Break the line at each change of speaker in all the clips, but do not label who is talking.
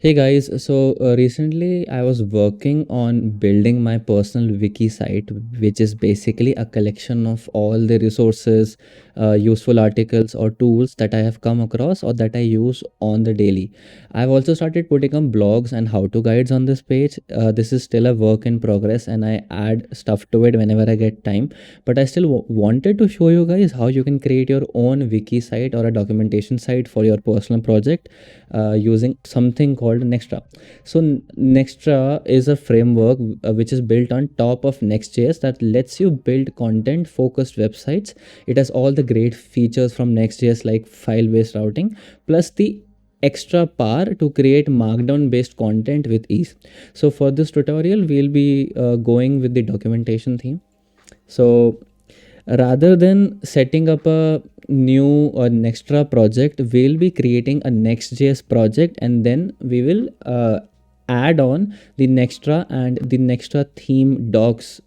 Hey guys, so recently I was working on building my personal wiki site, which is basically a collection of all the resources, useful articles, or tools that I have come across or that I use on the daily. I've also started putting up blogs and how to guides on this page. This is still a work in progress and I add stuff to it whenever I get time. But I still wanted to show you guys how you can create your own wiki site or a documentation site for your personal project using something called Nextra. So Nextra is a framework which is built on top of Next.js that lets you build content focused websites. It has all the great features from Next.js like file based routing plus the extra power to create markdown based content with ease. So for this tutorial we'll be going with the documentation theme. So rather than setting up a new or Nextra project, we'll be creating a Next.js project and then we will add on the Nextra and the Nextra theme docs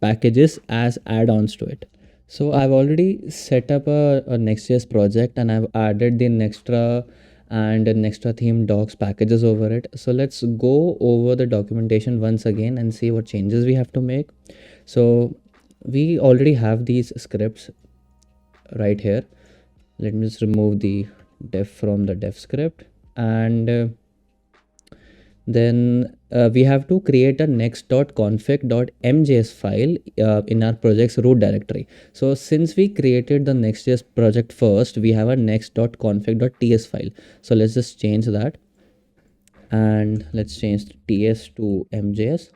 packages as add-ons to it. So I've already set up a Next.js project and I've added the Nextra and Nextra theme docs packages over it. So let's go over the documentation once again and see what changes we have to make. So we already have these scripts right here. Let me just remove the def from the def script and then we have to create a next.config.mjs file in our project's root directory. So since we created the Next.js project first, we have a next.config.ts file. So let's just change that and let's change ts to mjs.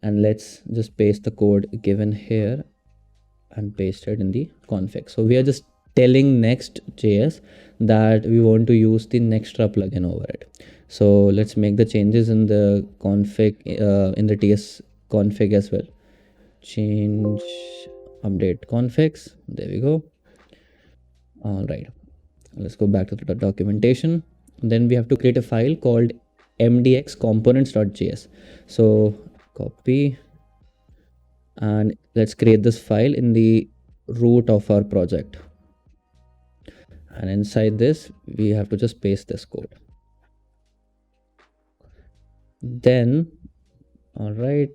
And let's just paste the code given here and paste it in the config. So we are just telling Next.js that we want to use the Nextra plugin over it. So let's make the changes in the config in the ts config as well. Change update configs. There we go. All right, let's go back to the documentation. Then we have to create a file called mdx So copy and let's create this file in the root of our project, and inside this we have to just paste this code. Then all right,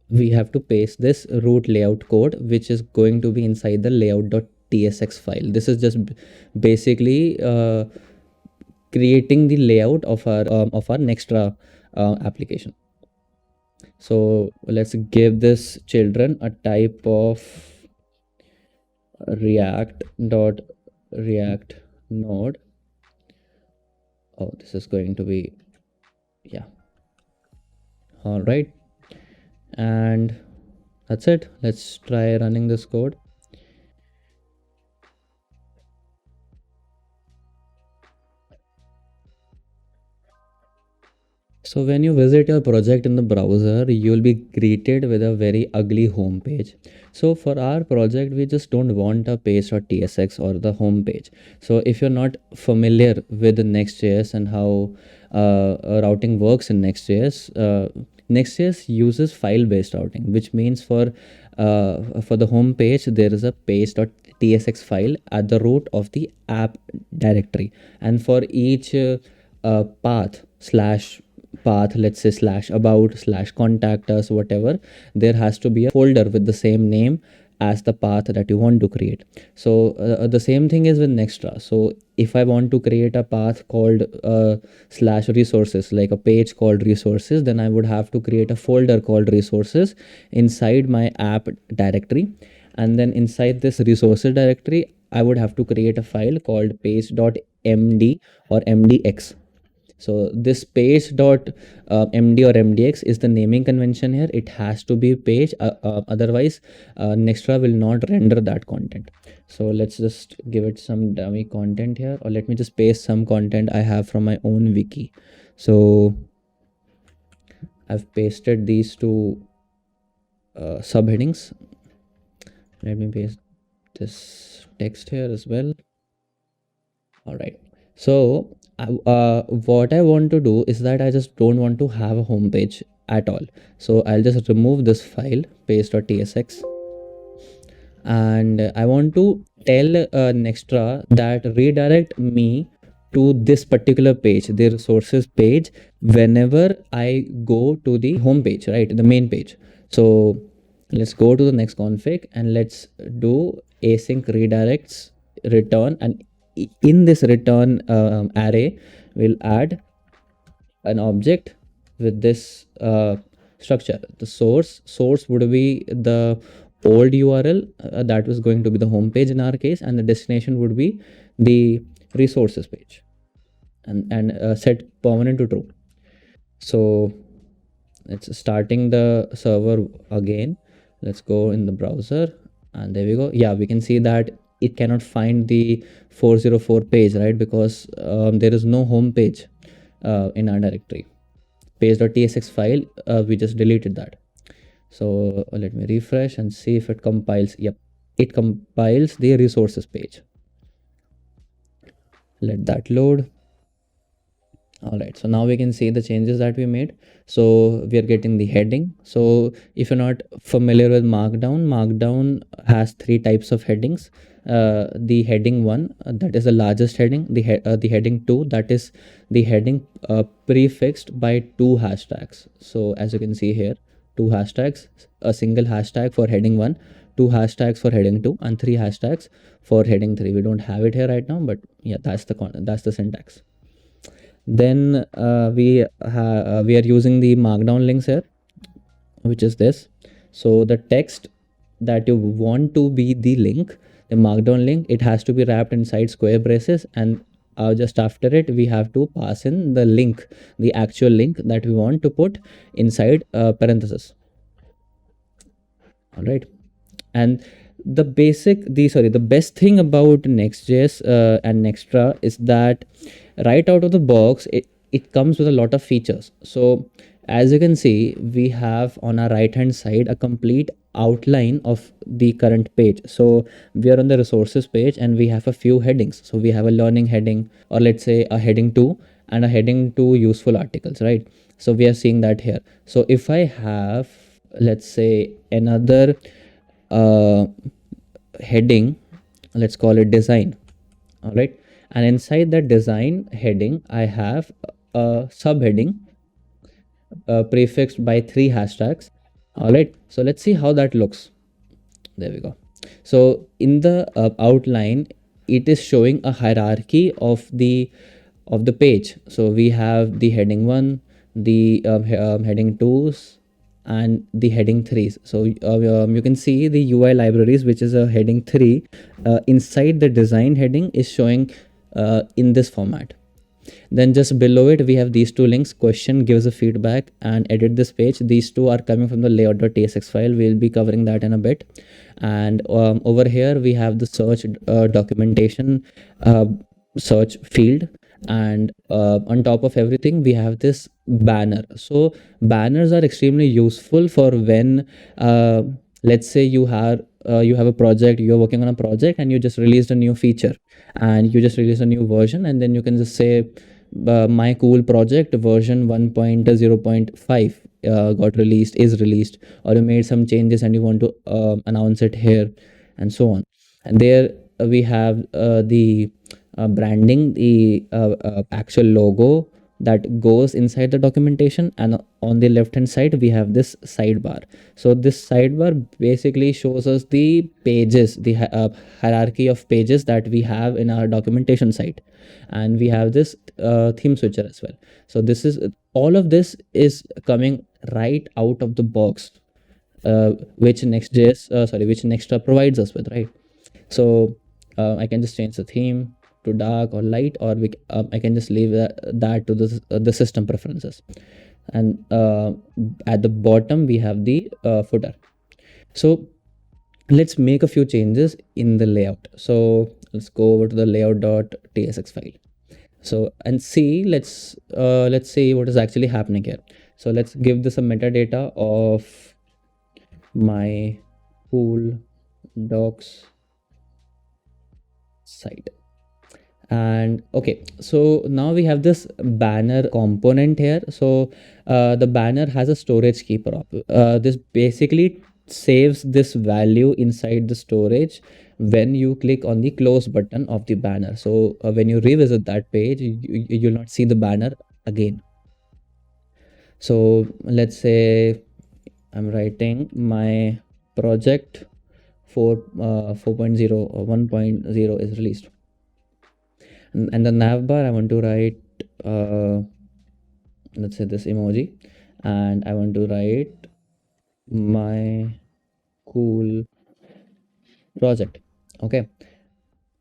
we have to paste this root layout code which is going to be inside the layout.tsx file. This is just basically creating the layout of our Nextra application. So let's give this children a type of react node. Oh, this is going to be, yeah. All right, and that's it. Let's try running this code. So when you visit your project in the browser, you'll be greeted with a very ugly home page. So for our project, we just don't want a page.tsx or the home page. So if you're not familiar with the Next.js and how routing works in Next.js, Next.js uses file-based routing, which means for the home page, there is a page.tsx file at the root of the app directory. And for each path, let's say /about/contact us, whatever, there has to be a folder with the same name as the path that you want to create. So the same thing is with Nextra. So if I want to create a path called /resources, like a page called resources, then I would have to create a folder called resources inside my app directory. And then inside this resources directory, I would have to create a file called page.md or mdx. So this page.md or mdx is the naming convention here. It has to be page, otherwise Nextra will not render that content. So let's just give it some dummy content here, or let me just paste some content I have from my own wiki. So I've pasted these two subheadings. Let me paste this text here as well. All right, so what I want to do is that I just don't want to have a home page at all. So I'll just remove this file paste.tsx, and I want to tell Nextra that redirect me to this particular page, the resources page, whenever I go to the home page, right, the main page. So let's go to the next config and let's do async redirects return, and in this return array, we'll add an object with this structure. The source would be the old URL that was going to be the home page in our case, and the destination would be the resources page, and set permanent to true. So it's starting the server again. Let's go in the browser, and there we go. Yeah, we can see that it cannot find the 404 page, right, because there is no home page in our directory. Page.tsx file, we just deleted that. So let me refresh and see if it compiles. Yep, it compiles the resources page. Let that load. All right, so now we can see the changes that we made. So we are getting the heading. So if you're not familiar with Markdown has three types of headings. The heading 1, that is the largest heading. The heading 2, that is the heading prefixed by 2 hashtags. So as you can see here, 2 hashtags, a single hashtag for heading 1, 2 hashtags for heading 2, and 3 hashtags for heading 3. We don't have it here right now, but yeah, that's the syntax. Then we are using the markdown links here, which is this. So the text that you want to be the link, the markdown link, it has to be wrapped inside square braces, and just after it we have to pass in the link, the actual link that we want to put inside parentheses. All right, and the best thing about Next.js and Nextra is that right out of the box, it comes with a lot of features. So as you can see, we have on our right hand side a complete outline of the current page. So we are on the resources page and we have a few headings. So we have a learning heading, or let's say a heading 2 and a heading 2 useful articles, right? So we are seeing that here. So if I have, let's say, another heading, let's call it design. All right, and inside that design heading I have a subheading prefixed by 3 hashtags. All right, so let's see how that looks. There we go. So in the outline, it is showing a hierarchy of the page. So we have the heading 1, the heading 2s, and the heading 3s. So you can see the UI libraries, which is a heading 3 inside the design heading, is showing in this format. Then just below it we have these two links: question gives a feedback and edit this page. These two are coming from the layout.tsx file. We'll be covering that in a bit. And over here we have the search documentation search field, and on top of everything we have this banner. So banners are extremely useful for when let's say you have a project, you're working on a project and you just released a new feature and you just released a new version, and then you can just say my cool project version 1.0.5 got released, is released, or you made some changes and you want to announce it here, and so on. And there we have the branding, the actual logo that goes inside the documentation, and on the left hand side we have this sidebar. So this sidebar basically shows us the pages, the hierarchy of pages that we have in our documentation site, and we have this theme switcher as well. So this is, all of this is coming right out of the box, which Nextra provides us with, right? So I can just change the theme to dark or light, or I can just leave that to the system preferences. And at the bottom we have the footer. So let's make a few changes in the layout. So let's go over to the layout.tsx file. So and see, let's see what is actually happening here. So let's give this a metadata of my cool docs site. And okay, so now we have this banner component here. So the banner has a storage keeper. This basically saves this value inside the storage when you click on the close button of the banner. So when you revisit that page, you'll not see the banner again. So let's say I'm writing my project 4.0 or 1.0 is released, and the navbar I want to write, let's say this emoji, and I want to write my cool project. Okay.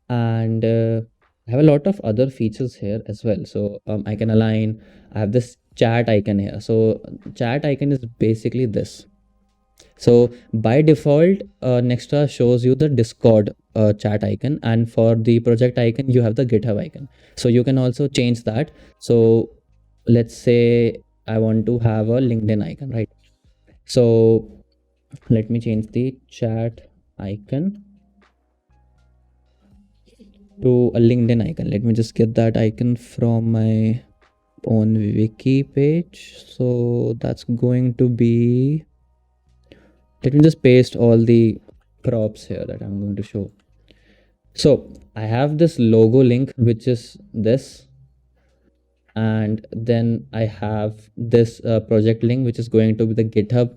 And I have a lot of other features here as well. So I can align. I have this chat icon here. So chat icon is basically this. So by default, Nextra shows you the Discord chat icon, and for the project icon, you have the GitHub icon. So you can also change that. So let's say I want to have a LinkedIn icon, right? So let me change the chat icon to a LinkedIn icon. Let me just get that icon from my own wiki page. So that's going to be, let me just paste all the props here that I'm going to show. So I have this logo link, which is this, and then I have this project link, which is going to be the GitHub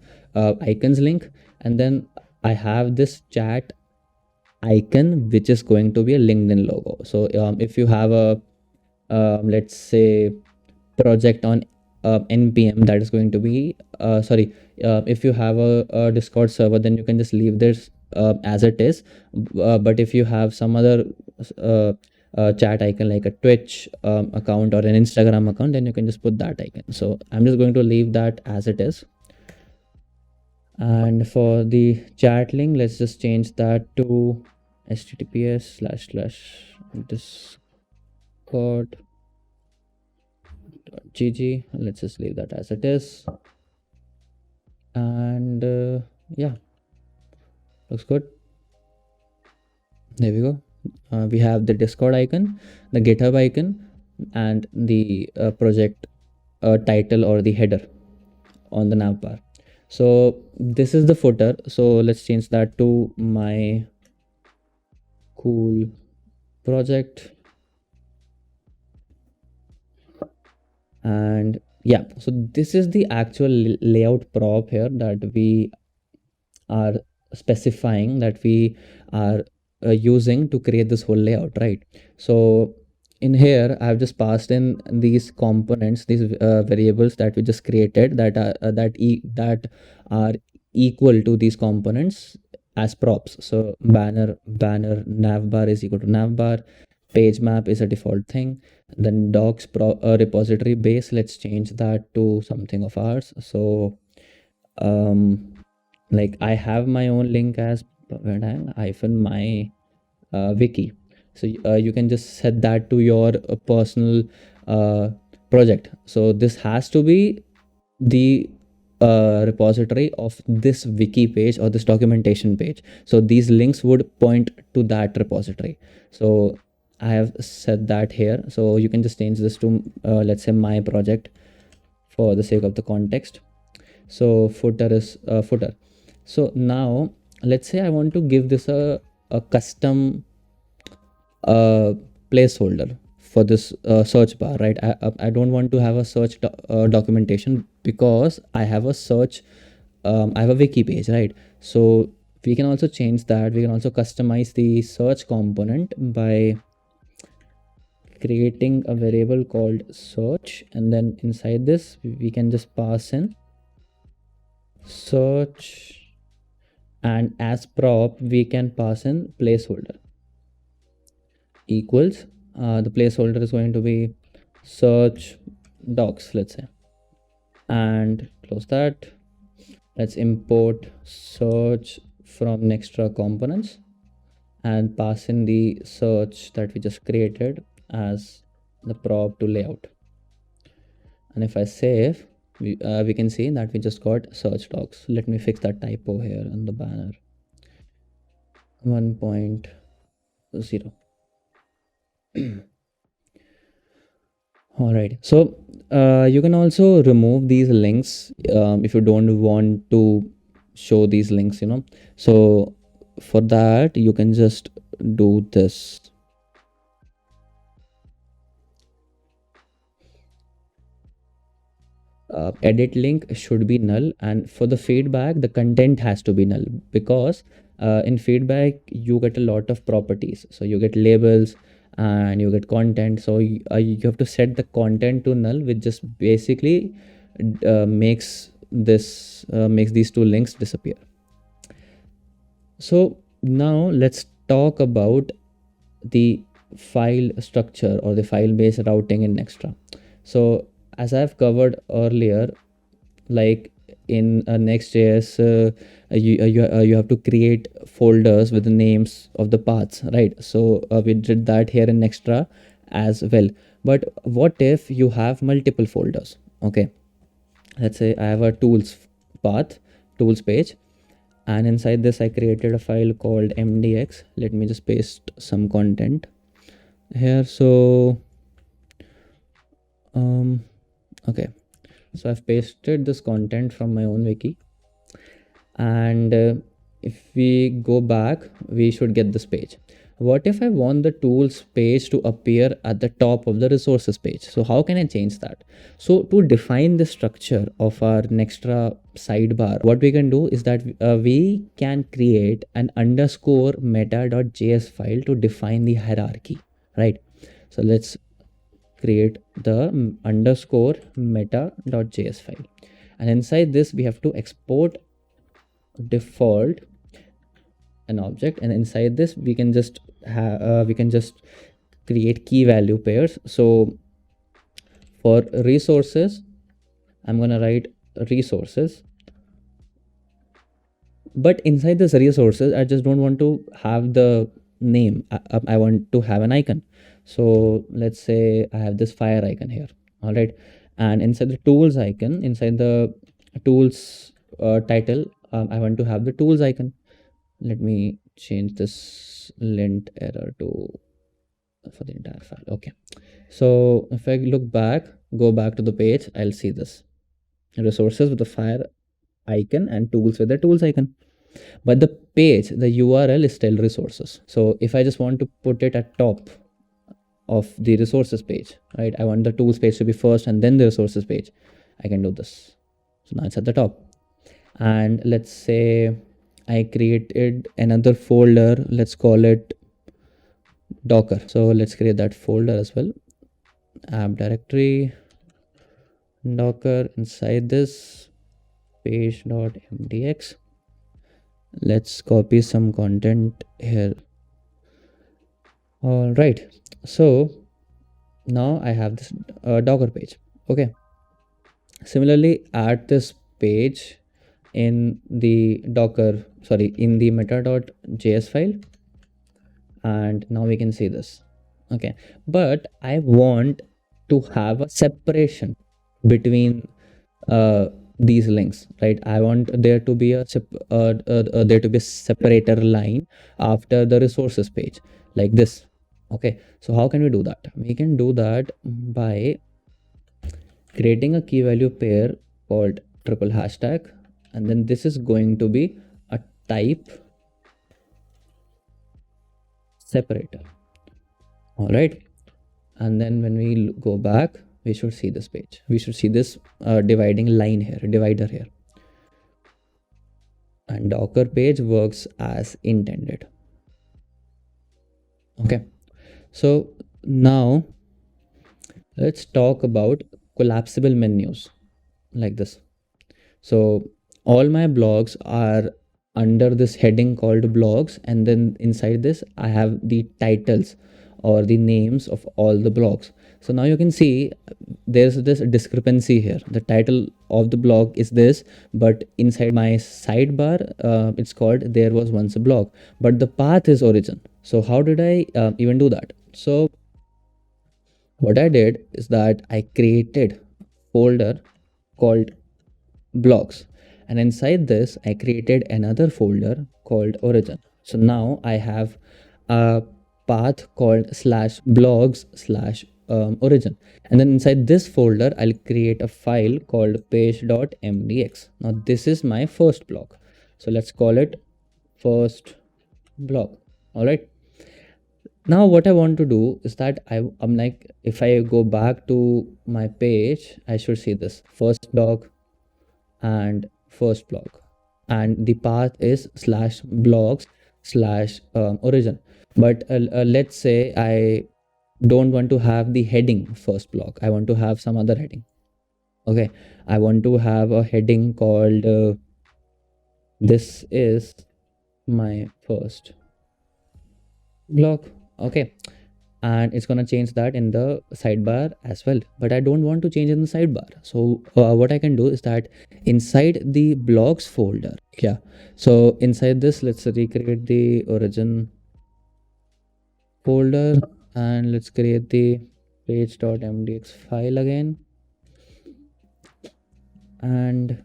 icons link, and then I have this chat icon, which is going to be a LinkedIn logo. So if you have a let's say project on npm, that is going to be if you have a Discord server, then you can just leave this as it is, but if you have some other uh, chat icon like a Twitch account or an Instagram account, then you can just put that icon. So I'm just going to leave that as it is. And for the chat link, let's just change that to https://discord.gg. Let's just leave that as it is. And yeah, looks good. There we go. We have the Discord icon, the GitHub icon, and the project title or the header on the navbar. So this is the footer. So let's change that to my cool project. And yeah, so this is the actual layout prop here that we are specifying, that we are using to create this whole layout, right? So in here I've just passed in these components, these variables that we just created, that are that are equal to these components as props. So banner navbar is equal to navbar, page map is a default thing, then docs repository base, let's change that to something of ours. So like I have my own link as hyphen my wiki. So you can just set that to your personal project. So this has to be the repository of this wiki page or this documentation page. So these links would point to that repository. So I have set that here. So you can just change this to let's say my project for the sake of the context. So footer is footer. So now let's say I want to give this a custom placeholder for this search bar, right? I don't want to have a search documentation because I have a search, I have a wiki page, right? So we can also change that. We can also customize the search component by creating a variable called search, and then inside this we can just pass in search, and as prop we can pass in placeholder equals the placeholder is going to be search docs, let's say, and close that. Let's import search from Nextra components and pass in the search that we just created as the prop to layout. And if I save, we can see that we just got search docs. Let me fix that typo here on the banner. 1.0. All right. So you can also remove these links if you don't want to show these links, you know. So for that you can just do this. Edit link should be null, and for the feedback the content has to be null, because in feedback you get a lot of properties. So you get labels and you get content, so you have to set the content to null, which just basically makes these two links disappear. So now let's talk about the file structure or the file based routing in Nextra. So as I've covered earlier, like in Next.js, you have to create folders with the names of the paths, right? So we did that here in Nextra as well. But what if you have multiple folders? Okay, let's say I have a tools path, tools page, and inside this I created a file called mdx. Let me just paste some content here. So okay, so I've pasted this content from my own wiki, and if we go back we should get this page. What if I want the tools page to appear at the top of the resources page? So how can I change that? So to define the structure of our Nextra sidebar, what we can do is that we can create an underscore meta.js file to define the hierarchy, right? So let's create the underscore meta.js file, and inside this we have to export default an object, and inside this we can just create key value pairs. So for resources I'm gonna write resources, but inside this resources I just don't want to have the name. I want to have an icon. So let's say I have this fire icon here. All right, and inside the tools icon, inside the tools title, I want to have the tools icon. Let me change this lint error to for the entire file. Okay, so if I look back, go back to the page, I'll see this resources with the fire icon and tools with the tools icon. But the page, the URL is still resources. So if I just want to put it at top of the resources page, right? I want the tools page to be first and then the resources page. I can do this. So now it's at the top. And let's say I created another folder. Let's call it Docker. So let's create that folder as well. App directory, Docker. Inside this, page.mdx. Let's copy some content here. All right, so now I have this Docker page. Okay, similarly add this page in the in the meta.js file, and now we can see this. Okay, but I want to have a separation between these links, right? I want there to be a separator line after the resources page, like this. Okay, so how can we do that? We can do that by creating a key value pair called triple hashtag, and then this is going to be a type separator. All right, and then when we go back we should see this page. We should see this dividing line here, divider here, and Docker page works as intended. Okay, so now let's talk about collapsible menus like this. So all my blogs are under this heading called blogs, and then inside this I have the titles or the names of all the blogs. So now you can see there's this discrepancy here. The title of the blog is this, but inside my sidebar it's called there was once a blog, but the path is origin. So how did I even do that? So what I did is that I created folder called blogs, and inside this I created another folder called origin. So now I have a path called slash blogs slash origin, and then inside this folder I'll create a file called page.mdx. Now this is my first blog, so let's call it first block. All right. Now what I want to do is that I'm like, if I go back to my page, I should see this first block and first block, and the path is slash blocks slash origin. But let's say I don't want to have the heading first block. I want to have some other heading. Okay, I want to have a heading called this is my first block. Okay, and it's gonna change that in the sidebar as well, but I don't want to change in the sidebar. So what I can do is that inside the blocks folder, yeah, so inside this, let's recreate the origin folder, and let's create the page.mdx file again, and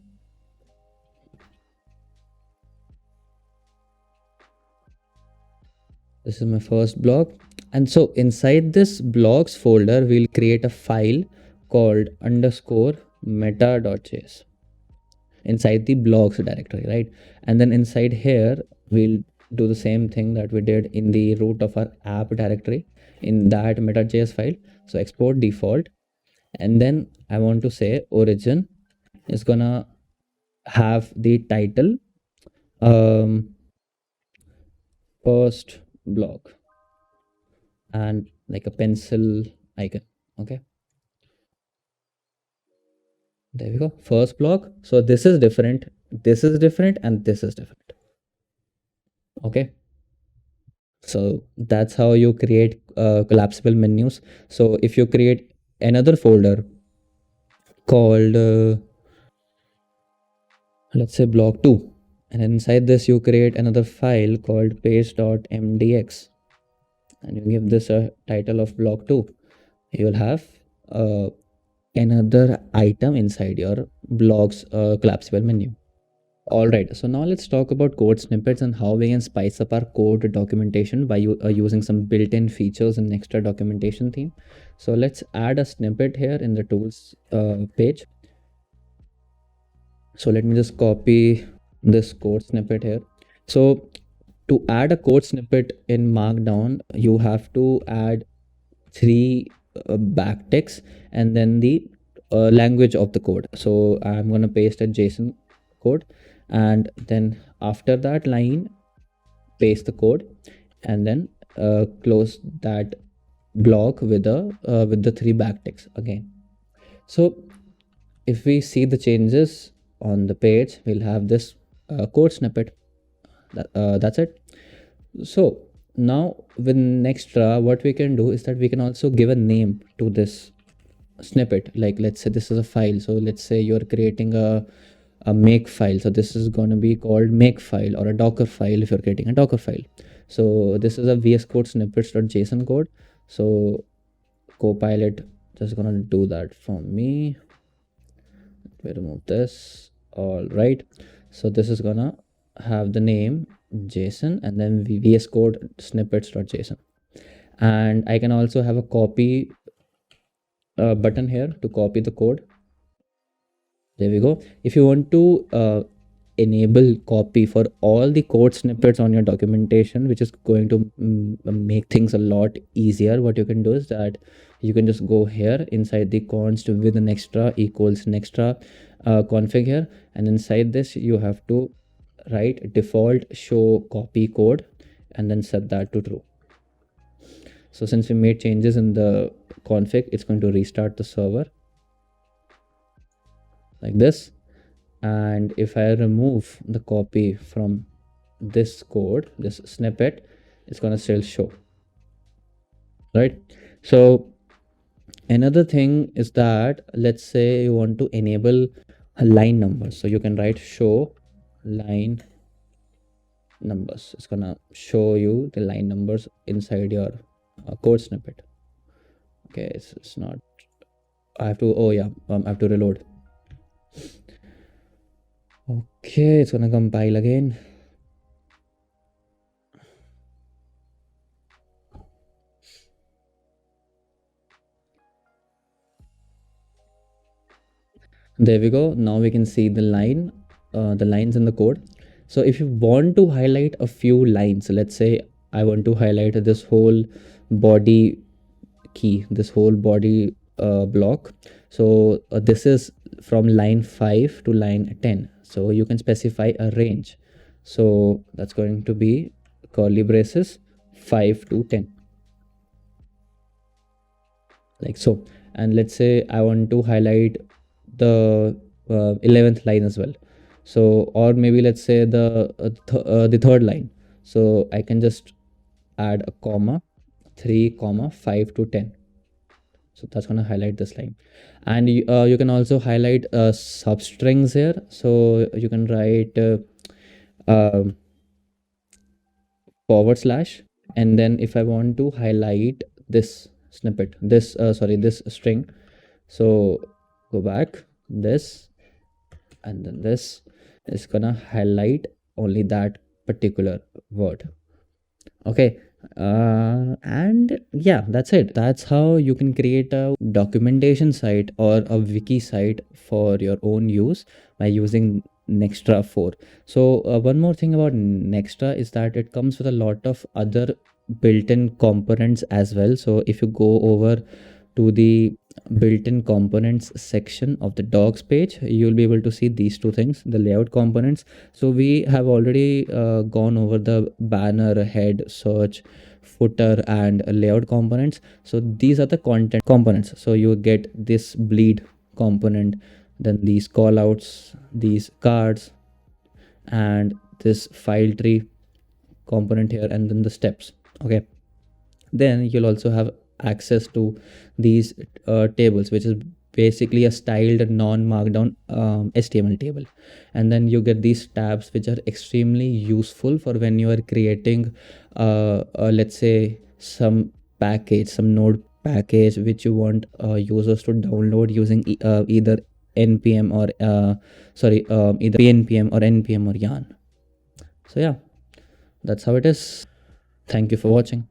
this is my first block. And so inside this blocks folder, we'll create a file called underscore meta.js inside the blocks directory, right? And then inside here, we'll do the same thing that we did in the root of our app directory in that meta.js file. So export default, and then I want to say origin is gonna have the title first block and like a pencil icon. Okay, there we go, first block. So this is different, this is different, and this is different. Okay, so that's how you create collapsible menus. So if you create another folder called let's say block 2, and inside this you create another file called page.mdx, and you give this a title of block 2, you will have uh, another item inside your blocks collapsible menu. All right, so now let's talk about code snippets and how we can spice up our code documentation by using some built-in features in Nextra Documentation theme. So let's add a snippet here in the tools page. So let me just copy this code snippet here. So to add a code snippet in Markdown, you have to add 3 backticks and then the language of the code. So I'm going to paste a JSON code, and then after that line paste the code, and then close that block with the 3 backticks again. So if we see the changes on the page, we'll have this code snippet. That's it. So now with Nextra, what we can do is that we can also give a name to this snippet. Like let's say this is a file. So let's say you're creating a make file. So this is going to be called make file, or a Docker file if you're creating a Docker file. So this is a VS Code snippets.json code. So Copilot just gonna do that for me. Let me remove this. All right. So this is gonna have the name JSON and then VS Code snippets.json. And I can also have a copy button here to copy the code. There we go. If you want to enable copy for all the code snippets on your documentation, which is going to make things a lot easier, what you can do is that you can just go here inside the const with an extra equals Nextra config here, and inside this you have to write default show copy code and then set that to true. So since we made changes in the config, it's going to restart the server like this. And if I remove the copy from this code, this snippet, it's going to still show, right? So another thing is that let's say you want to enable a line numbers, so you can write show line numbers. It's gonna show you the line numbers inside your code snippet. Okay, it's not, I have to, oh yeah, I have to reload. Okay, it's gonna compile again. There we go. Now we can see the lines in the code. So if you want to highlight a few lines, let's say I want to highlight this whole body key, this whole body block. So this is from line 5 to line 10. So you can specify a range. So that's going to be curly braces 5 to 10, like so. And let's say I want to highlight the 11th line as well. So, or maybe let's say the third line. So I can just add a comma, 3 comma 5 to 10. So that's going to highlight this line. And you can also highlight substrings here. So you can write um forward slash, and then if I want to highlight this snippet, this sorry, this string, so go back, this, and then this is gonna highlight only that particular word. Okay. And yeah, that's it. That's how you can create a documentation site or a wiki site for your own use by using Nextra 4. So one more thing about Nextra is that it comes with a lot of other built-in components as well. So if you go over to the built-in components section of the docs page, you'll be able to see these two things, the layout components. So we have already gone over the banner, head, search, footer, and layout components. So these are the content components. So you get this bleed component, then these callouts, these cards, and this file tree component here, and then the steps. Okay. Then you'll also have access to these tables, which is basically a styled non-markdown HTML table. And then you get these tabs, which are extremely useful for when you are creating let's say some package, some node package which you want users to download using either npm or either pnpm or npm or yarn. So yeah, that's how it is. Thank you for watching.